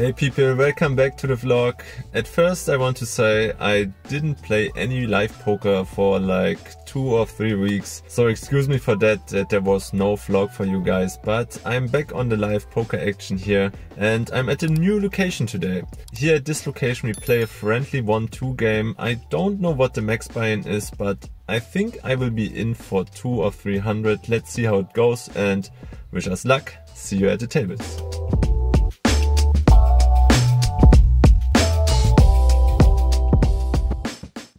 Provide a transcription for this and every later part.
Hey people, welcome back to the vlog. At first I want to say I didn't play any live poker for like 2 or 3 weeks, so excuse me for that there was no vlog for you guys, but I'm back on the live poker action here and I'm at a new location today. Here at this location we play a friendly 1-2 game. I don't know what the max buy-in is, but I think I will be in for 200 or 300. Let's see how it goes and wish us luck. See you at the tables.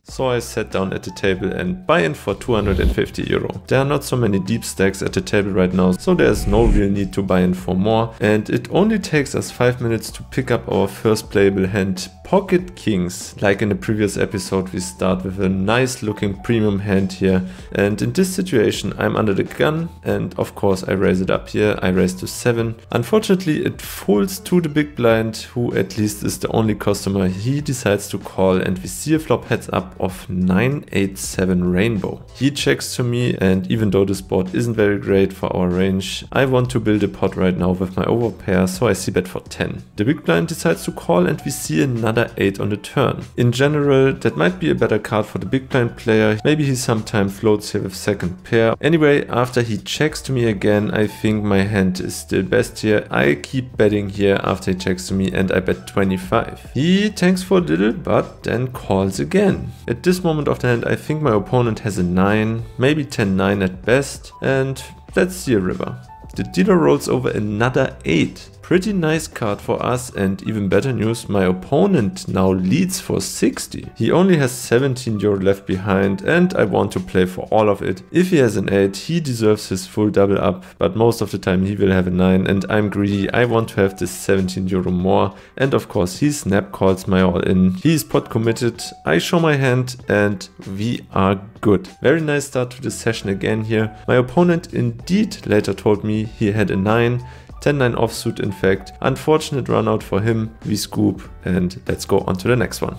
So I sat down at the table and buy in for 250 euro. There are not so many deep stacks at the table right now, so there's no real need to buy in for more. And it only takes us 5 minutes to pick up our first playable hand, Pocket Kings. Like in the previous episode, we start with a nice looking premium hand here. And in this situation, I'm under the gun and of course I raise it up here. I raise to 7. Unfortunately, it folds to the big blind, who at least is the only customer. He decides to call and we see a flop heads up of 9-8-7 rainbow. He checks to me, and even though this board isn't very great for our range, I want to build a pot right now with my overpair, so I see bet for 10. The big blind decides to call and we see another 8 on the turn. In general, that might be a better card for the big blind player. Maybe he sometimes floats here with second pair. Anyway, after he checks to me again, I think my hand is still best here. I keep betting here after he checks to me and I bet 25. He tanks for a little but then calls again. At this moment of the hand, I think my opponent has a 9, maybe 10-9 at best, and let's see a river. The dealer rolls over another 8. Pretty nice card for us, and even better news, my opponent now leads for 60. He only has 17 euro left behind and I want to play for all of it. If he has an 8, he deserves his full double up, but most of the time he will have a 9 and I'm greedy. I want to have this 17 euro more, and of course he snap calls my all in. He is pot committed, I show my hand and we are good. Very nice start to the session again here. My opponent indeed later told me he had a 9. 10-9 offsuit in fact. Unfortunate run out for him. We scoop and let's go on to the next one.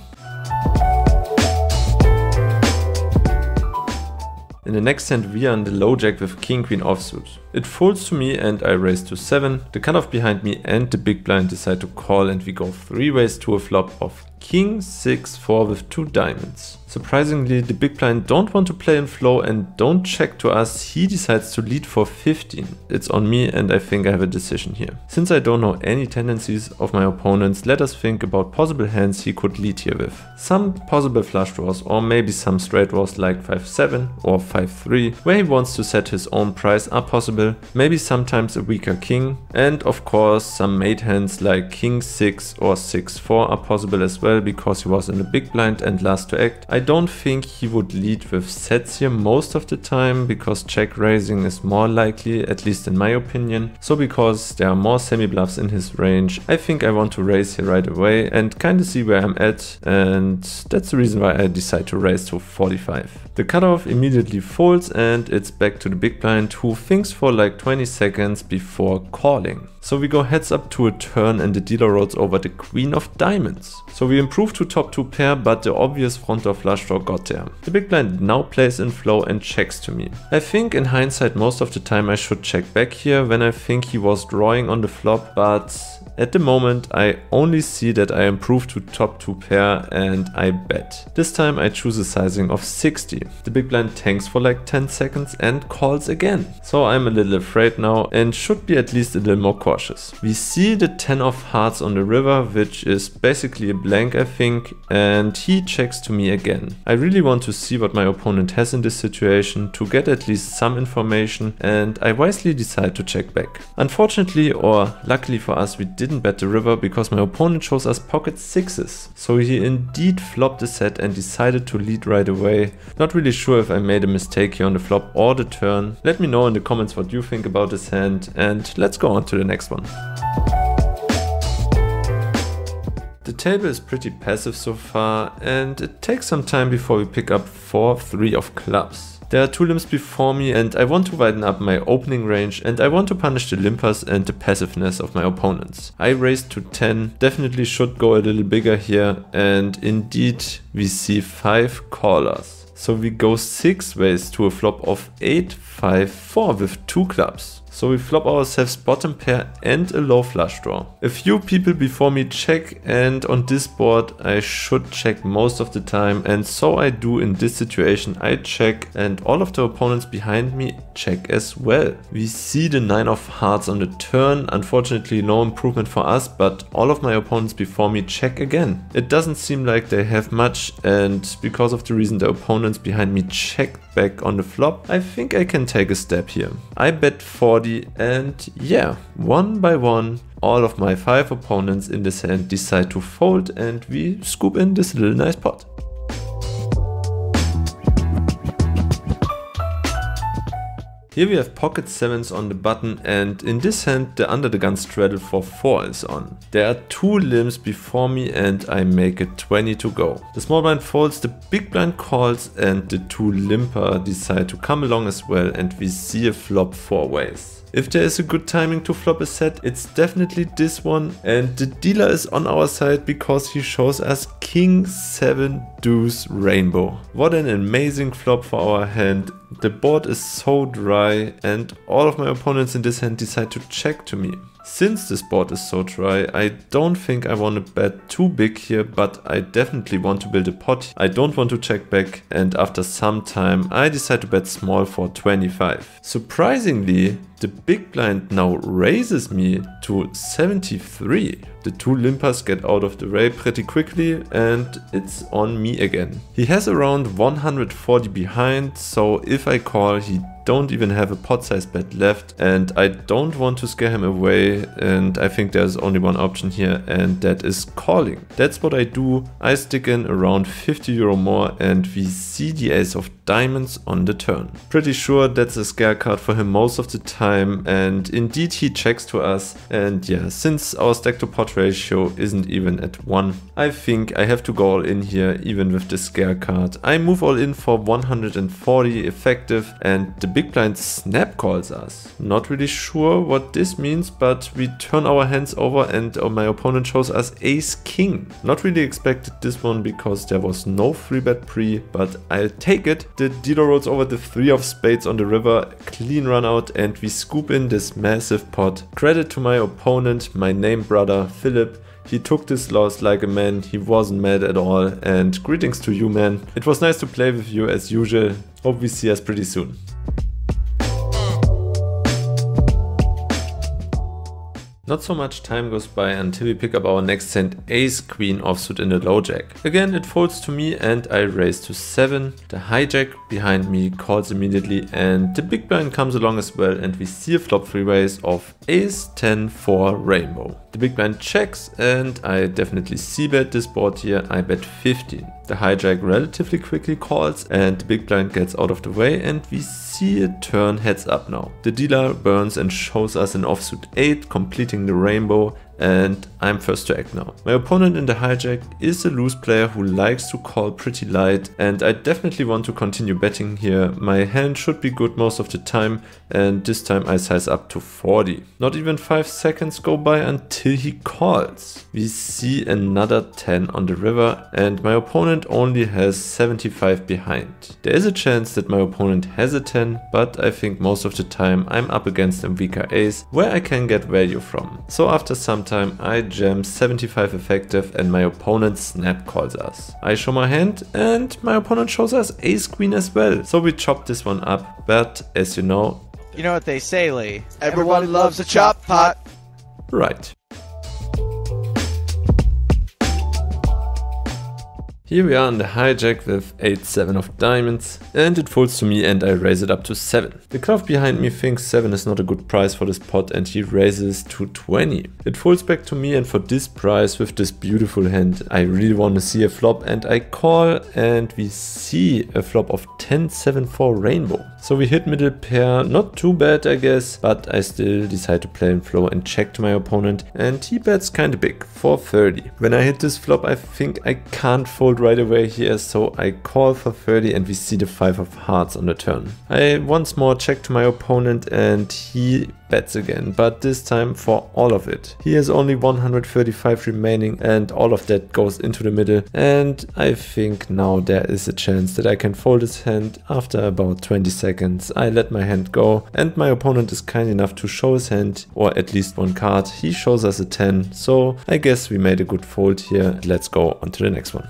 In the next hand we are on the low jack with king queen offsuit. It folds to me and I raise to 7. The cutoff behind me and the big blind decide to call and we go 3 ways to a flop of king 6-4 with 2 diamonds. Surprisingly, the big blind don't want to play in flow and don't check to us. He decides to lead for 15. It's on me and I think I have a decision here. Since I don't know any tendencies of my opponents, let us think about possible hands he could lead here with. Some possible flush draws or maybe some straight draws like 5-7 or 5-3, where he wants to set his own price are possible. Maybe sometimes a weaker king, and of course some mate hands like king 6 or 6-4 are possible as well, because he was in the big blind and last to act. I don't think he would lead with sets here most of the time, because check raising is more likely, at least in my opinion. So because there are more semi bluffs in his range, I think I want to raise here right away and kinda see where I'm at, and that's the reason why I decide to raise to 45. The cutoff immediately folds and it's back to the big blind, who thinks for like 20 seconds before calling. So we go heads up to a turn and the dealer rolls over the queen of diamonds. So we improve to top 2 pair, but the obvious front or flush draw got there. The big blind now plays in flow and checks to me. I think in hindsight most of the time I should check back here when I think he was drawing on the flop, but at the moment I only see that I improve to top 2 pair and I bet. This time I choose a sizing of 60. The big blind tanks for like 10 seconds and calls again. So I'm a little afraid now and should be at least a little more cautious. We see the 10 of hearts on the river, which is basically a blank I think, and he checks to me again. I really want to see what my opponent has in this situation to get at least some information, and I wisely decide to check back. Unfortunately, or luckily for us, we didn't bet the river because my opponent shows us pocket 6s. So he indeed flopped the set and decided to lead right away. Not really sure if I made a mistake here on the flop or the turn. Let me know in the comments what you think about this hand, and let's go on to the next one. The table is pretty passive so far and it takes some time before we pick up 4-3 of clubs. There are 2 limps before me and I want to widen up my opening range and I want to punish the limpers and the passiveness of my opponents. I raised to 10, definitely should go a little bigger here, and indeed we see 5 callers. So we go 6 ways to a flop of 8-5-4 with 2 clubs. So we flop ourselves bottom pair and a low flush draw. A few people before me check, and on this board I should check most of the time, and so I do in this situation. I check and all of the opponents behind me check as well. We see the 9 of hearts on the turn. Unfortunately no improvement for us, but all of my opponents before me check again. It doesn't seem like they have much, and because of the reason the opponents behind me checked back on the flop, I think I can take a step here. I bet 40, and yeah, one by one all of my 5 opponents in this hand decide to fold, and we scoop in this little nice pot. Here we have pocket 7s on the button, and in this hand the under the gun straddle for 4 is on. There are 2 limbs before me and I make it 20 to go. The small blind folds, the big blind calls, and the 2 limper decide to come along as well, and we see a flop 4 ways. If there is a good timing to flop a set, it's definitely this one, and the dealer is on our side because he shows us King 7 deuce rainbow. What an amazing flop for our hand. The board is so dry and all of my opponents in this hand decide to check to me. Since this board is so dry, I don't think I want to bet too big here, but I definitely want to build a pot. I don't want to check back, and after some time I decide to bet small for 25. Surprisingly, the big blind now raises me to 73. The 2 limpers get out of the way pretty quickly and it's on me again. He has around 140 behind, so if I call he don't even have a pot size bet left, and I don't want to scare him away, and I think there's only one option here, and that is calling. That's what I do. I stick in around 50 euro more, and we see the ace of diamonds on the turn. Pretty sure that's a scare card for him most of the time, and indeed he checks to us, and yeah, since our stack to pot ratio isn't even at 1, I think I have to go all in here even with the scare card. I move all in for 140 effective, and the big blind snap calls us. Not really sure what this means, but we turn our hands over and my opponent shows us ace king. Not really expected this one because there was no free bet pre, but I'll take it. The dealer rolls over the 3 of spades on the river, clean run out, and we scoop in this massive pot. Credit to my opponent, my name brother Philip. He took this loss like a man, he wasn't mad at all, and greetings to you, man. It was nice to play with you as usual. Hope we see us pretty soon. Not so much time goes by until we pick up our next hand, ace queen offsuit in the low jack. Again it folds to me and I raise to 7. The hijack behind me calls immediately and the big blind comes along as well, and we see a flop 3 ways of ace 10 4 rainbow. The big blind checks and I definitely c-bet this board here. I bet 15. The hijack relatively quickly calls and the big blind gets out of the way, and we see a turn heads up now. The dealer burns and shows us an offsuit 8, completing the rainbow, and I'm first to act now. My opponent in the hijack is a loose player who likes to call pretty light, and I definitely want to continue betting here. My hand should be good most of the time, and this time I size up to 40. Not even 5 seconds go by until he calls. We see another 10 on the river, and my opponent only has 75 behind. There is a chance that my opponent has a 10, but I think most of the time I'm up against a weaker ace where I can get value from. So after some time I jam 75 effective and my opponent snap calls us. I show my hand and my opponent shows us ace queen as well. So we chop this one up, but as you know what they say, Lee. Everyone loves a chop pot. Right. Here we are on the hijack with 8-7 of diamonds, and it folds to me and I raise it up to 7. The cutoff behind me thinks 7 is not a good price for this pot and he raises to 20. It folds back to me, and for this price with this beautiful hand I really want to see a flop, and I call and we see a flop of 10-7-4 rainbow. So we hit middle pair, not too bad I guess, but I still decide to play in flow and check to my opponent, and he bets kinda big, 430. When I hit this flop I think I can't fold right away here, so I call for 30 and we see the 5 of hearts on the turn. I once more check to my opponent and he bets again, but this time for all of it. He has only 135 remaining and all of that goes into the middle, and I think now there is a chance that I can fold his hand. After about 20 seconds I let my hand go and my opponent is kind enough to show his hand, or at least one card. He shows us a 10, so I guess we made a good fold here. Let's go on to the next one.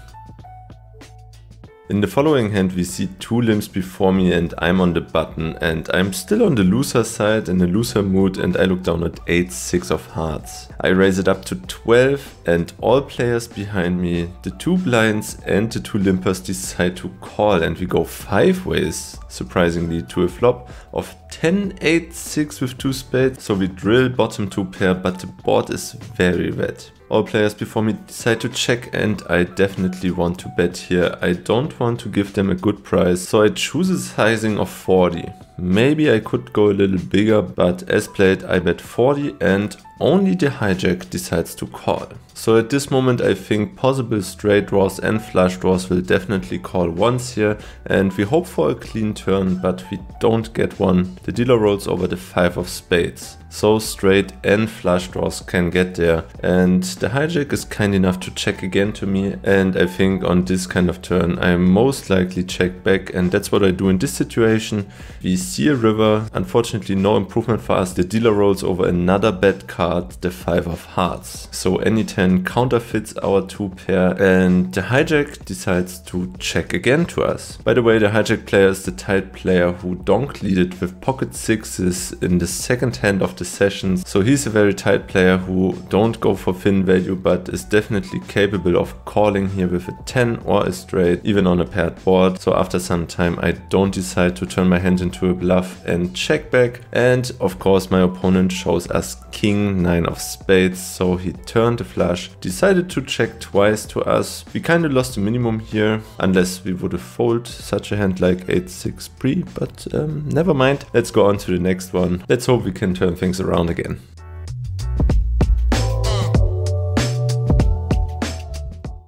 In the following hand we see two limps before me and I'm on the button, and I'm still on the loser side, in a loser mood, and I look down at 8-6 of hearts. I raise it up to 12 and all players behind me, the two blinds and the two limpers, decide to call, and we go 5 ways, surprisingly, to a flop of 10-8-6 with 2 spades. So we drill bottom 2 pair, but the board is very wet. All players before me decide to check, and I definitely want to bet here. I don't want to give them a good price, so I choose a sizing of 40. Maybe I could go a little bigger, but as played I bet 40 and only the hijack decides to call. So at this moment I think possible straight draws and flush draws will definitely call once here, and we hope for a clean turn, but we don't get one. The dealer rolls over the 5 of spades. So straight and flush draws can get there, and the hijack is kind enough to check again to me, and I think on this kind of turn I most likely check back, and that's what I do in this situation. We see a river, unfortunately no improvement for us. The dealer rolls over another bad card, the 5 of hearts. So any 10 counterfeits our 2 pair, and the hijack decides to check again to us. By the way, the hijack player is the tight player who donk leaded with pocket 6s in the second hand of the sessions. So he's a very tight player who don't go for thin value, but is definitely capable of calling here with a 10 or a straight, even on a paired board. So after some time I don't decide to turn my hand into a bluff and check back, and of course my opponent shows us king 9 of spades, so he turned the flush, decided to check twice to us. We kinda lost the minimum here, unless we would have folded such a hand like 8-6 pre, but never mind. Let's go on to the next one. Let's hope we can turn things around again.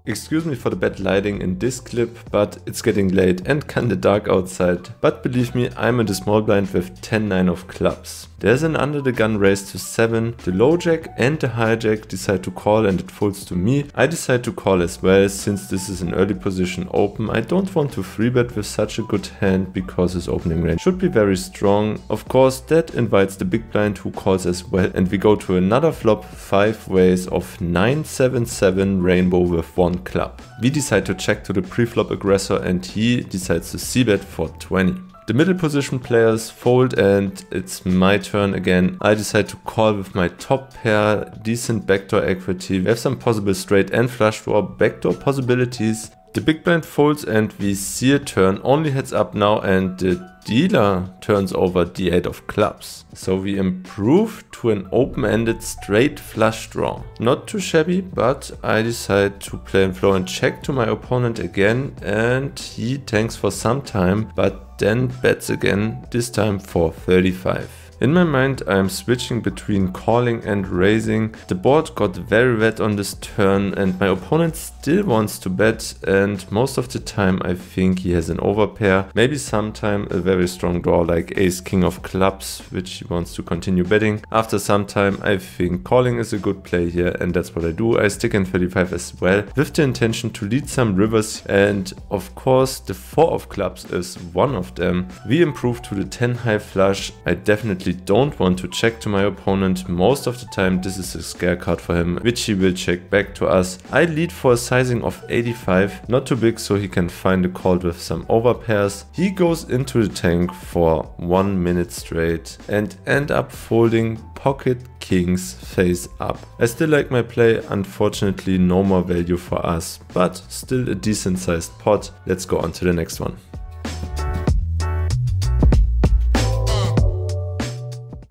Excuse me for the bad lighting in this clip, but it's getting late and kinda dark outside. But believe me, I'm in the small blind with 10-9 of clubs. There's an under the gun raise to 7, the low jack and the hijack decide to call and it folds to me. I decide to call as well, since this is an early position open. I don't want to 3-bet with such a good hand because his opening range should be very strong. Of course that invites the big blind who calls as well, and we go to another flop, 5 ways of 9-7-7 rainbow with 1 club. We decide to check to the pre-flop aggressor and he decides to c-bet for 20. The middle position players fold and it's my turn again. I decide to call with my top pair, decent backdoor equity. We have some possible straight and flush draw backdoor possibilities. The big blind folds and we see a turn, only heads up now, and the dealer turns over the 8 of clubs. So we improve to an open-ended straight flush draw. Not too shabby, but I decide to play in flow and check to my opponent again, and he tanks for some time, but then bets again, this time for 35. In my mind I am switching between calling and raising. The board got very wet on this turn and my opponent still wants to bet, and most of the time I think he has an overpair, maybe sometime a very strong draw like ace king of clubs, which he wants to continue betting. After some time I think calling is a good play here, and that's what I do. I stick in 35 as well with the intention to lead some rivers, and of course the 4 of clubs is one of them. We improve to the 10 high flush. I definitely don't want to check to my opponent. Most of the time this is a scare card for him, which he will check back to us. I lead for a sizing of 85, not too big so he can find a call with some overpairs. He goes into the tank for 1 minute straight and end up folding pocket kings face up. I still like my play, unfortunately no more value for us, but still a decent sized pot. Let's go on to the next one.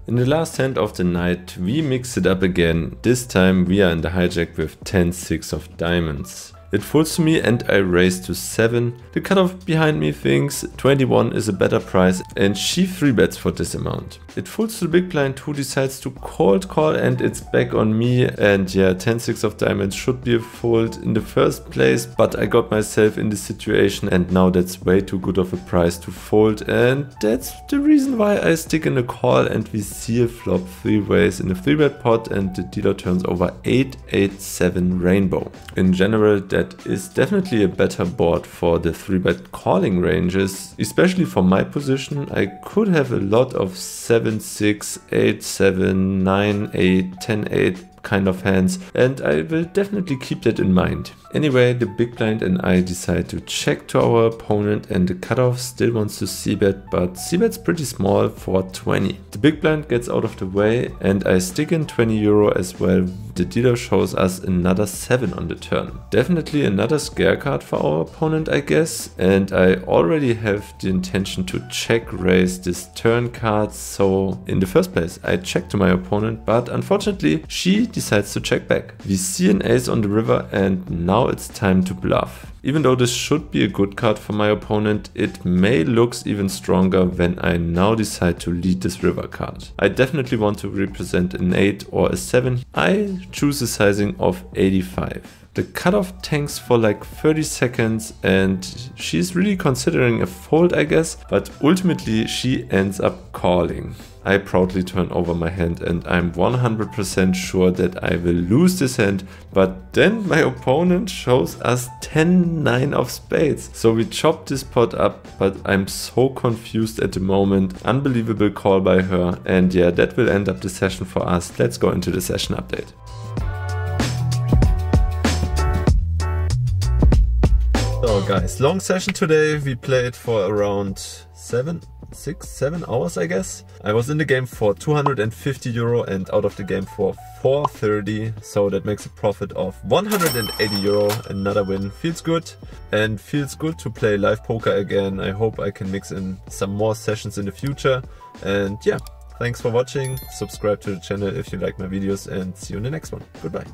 In the last hand of the night, we mix it up again. This time we are in the hijack with 10-6 of diamonds. It folds to me and I raise to 7. The cutoff behind me thinks 21 is a better price and she 3-bets for this amount. It folds to the big blind who decides to cold call and it's back on me, and yeah, 10-6 of diamonds should be a fold in the first place, but I got myself in this situation and now that's way too good of a price to fold, and that's the reason why I stick in the call and we see a flop 3 ways in a 3-bet pot and the dealer turns over 8-8-7 rainbow. In general, that is definitely a better board for the 3-bet calling ranges, especially for my position. I could have a lot of 7-6, 8-7, 9-8, 10-8 kind of hands, and I will definitely keep that in mind. Anyway, the big blind and I decide to check to our opponent and the cutoff still wants to c-bet, but c-bet's pretty small for 20. The big blind gets out of the way and I stick in 20 euro as well. The dealer shows us another 7 on the turn. Definitely another scare card for our opponent, I guess, and I already have the intention to check raise this turn card, so in the first place I check to my opponent, but unfortunately she decides to check back. We see an ace on the river and now it's time to bluff. Even though this should be a good card for my opponent, it may looks even stronger when I now decide to lead this river card. I definitely want to represent an 8 or a 7. I choose a sizing of 85. The cutoff tanks for like 30 seconds and she's really considering a fold, I guess, but ultimately she ends up calling. I proudly turn over my hand and I'm 100% sure that I will lose this hand, but then my opponent shows us 10-9 of spades. So we chop this pot up, but I'm so confused at the moment. Unbelievable call by her, and yeah, that will end up the session for us. Let's go into the session update. So guys, long session today. We played for around 7 hours, I guess. I was in the game for 250 euro and out of the game for 430, so that makes a profit of 180 euro. Another win. Feels good, and feels good to play live poker again. I hope I can mix in some more sessions in the future, and yeah, thanks for watching. Subscribe to the channel if you like my videos and see you in the next one. Goodbye.